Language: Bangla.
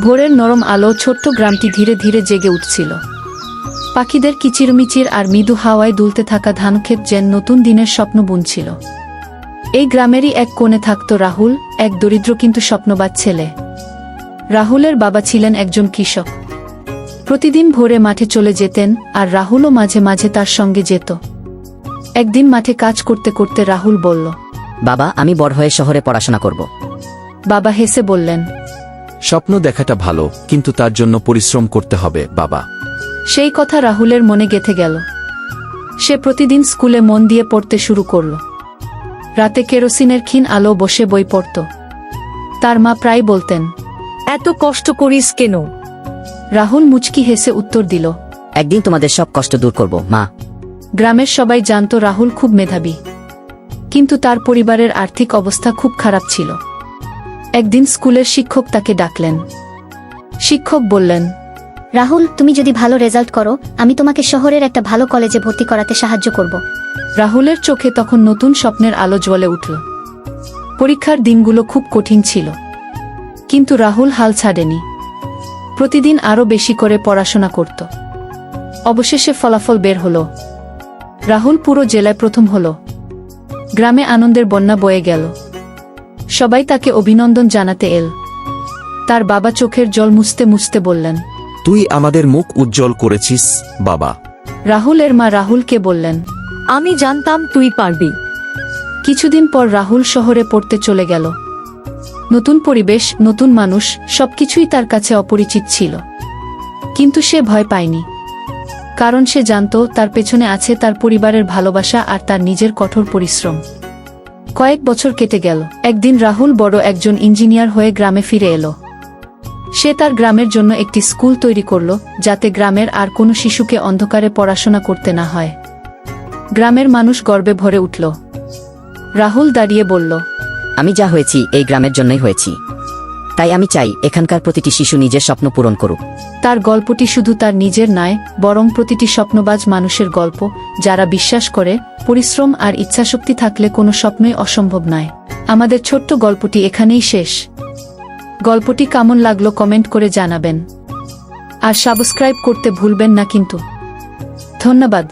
ভোরের নরম আলো ছোট্ট গ্রামটি ধীরে ধীরে জেগে উঠছিল। পাখিদের কিচিরমিচির আর মৃদু হাওয়ায় দুলতে থাকা ধানক্ষেত যেন নতুন দিনের স্বপ্ন বুনছিল। এই গ্রামেরই এক কোণে থাকত রাহুল, এক দরিদ্র কিন্তু স্বপ্নবাজ ছেলে। রাহুলের বাবা ছিলেন একজন কৃষক। প্রতিদিন ভোরে মাঠে চলে যেতেন আর রাহুলও মাঝে মাঝে তার সঙ্গে যেত। একদিন মাঠে কাজ করতে করতে রাহুল বলল, বাবা, আমি বড় হয়ে শহরে পড়াশোনা করব। বাবা হেসে বললেন, স্বপ্ন দেখাটা ভালো, কিন্তু তার জন্য পরিশ্রম করতে হবে বাবা। সেই কথা রাহুলের মনে গেঁথে গেল। সে প্রতিদিন স্কুলে মন দিয়ে পড়তে শুরু করল। রাতে কেরোসিনের ক্ষীণ আলো বসে বই পড়ত। তার মা প্রায় বলতেন, এত কষ্ট করিস কেন? রাহুল মুচকি হেসে উত্তর দিল, একদিন তোমাদের সব কষ্ট দূর করব মা। গ্রামের সবাই জানত রাহুল খুব মেধাবী, কিন্তু তার পরিবারের আর্থিক অবস্থা খুব খারাপ ছিল। একদিন স্কুলের শিক্ষক তাকে ডাকলেন। শিক্ষক বললেন, রাহুল, তুমি যদি ভালো রেজাল্ট করো, আমি তোমাকে শহরের একটা ভালো কলেজে ভর্তি করাতে সাহায্য করব। রাহুলের চোখে তখন নতুন স্বপ্নের আলো জ্বলে উঠল। পরীক্ষার দিনগুলো খুব কঠিন ছিল, কিন্তু রাহুল হাল ছাড়েনি। প্রতিদিন আরও বেশি করে পড়াশোনা করত। অবশেষে ফলাফল বের হলো। রাহুল পুরো জেলায় প্রথম হল। গ্রামে আনন্দের বন্যা বয়ে গেল। সবাই তাকে অভিনন্দন জানাতে এল। তার বাবা চোখের জল মুছতে মুছতে বললেন, তুই আমাদের মুখ উজ্জ্বল করেছিস বাবা। রাহুলের মা রাহুলকে বললেন, আমি জানতাম তুই পারবি। কিছুদিন পর রাহুল শহরে পড়তে চলে গেল। নতুন পরিবেশ, নতুন মানুষ, সবকিছুই তার কাছে অপরিচিত ছিল। কিন্তু সে ভয় পায়নি, কারণ সে জানত তার পেছনে আছে তার পরিবারের ভালোবাসা আর তার নিজের কঠোর পরিশ্রম। কয়েক বছর কেটে গেল। একদিন রাহুল বড় একজন ইঞ্জিনিয়ার হয়ে গ্রামে ফিরে এলো। সে তার গ্রামের জন্য একটি স্কুল তৈরি করল, যাতে গ্রামের আর কোনো শিশুকে অন্ধকারে পড়াশোনা করতে না হয়। গ্রামের মানুষ গর্বে ভরে উঠল। রাহুল দাঁড়িয়ে বলল, আমি যা হয়েছি এই গ্রামের জন্যই হয়েছি। তাই আমি চাই এখানকার প্রতিটি শিশু নিজের স্বপ্ন পূরণ করুক। তার গল্পটি শুধু তার নিজের নয়, বরং প্রতিটি স্বপ্নবাজ মানুষের গল্প, যারা বিশ্বাস করে পরিশ্রম আর ইচ্ছাশক্তি থাকলে কোনো স্বপ্নই অসম্ভব নয়। আমাদের ছোট্ট গল্পটি এখানেই শেষ। গল্পটি কেমন লাগলো কমেন্ট করে জানাবেন, আর সাবস্ক্রাইব করতে ভুলবেন না কিন্তু। ধন্যবাদ।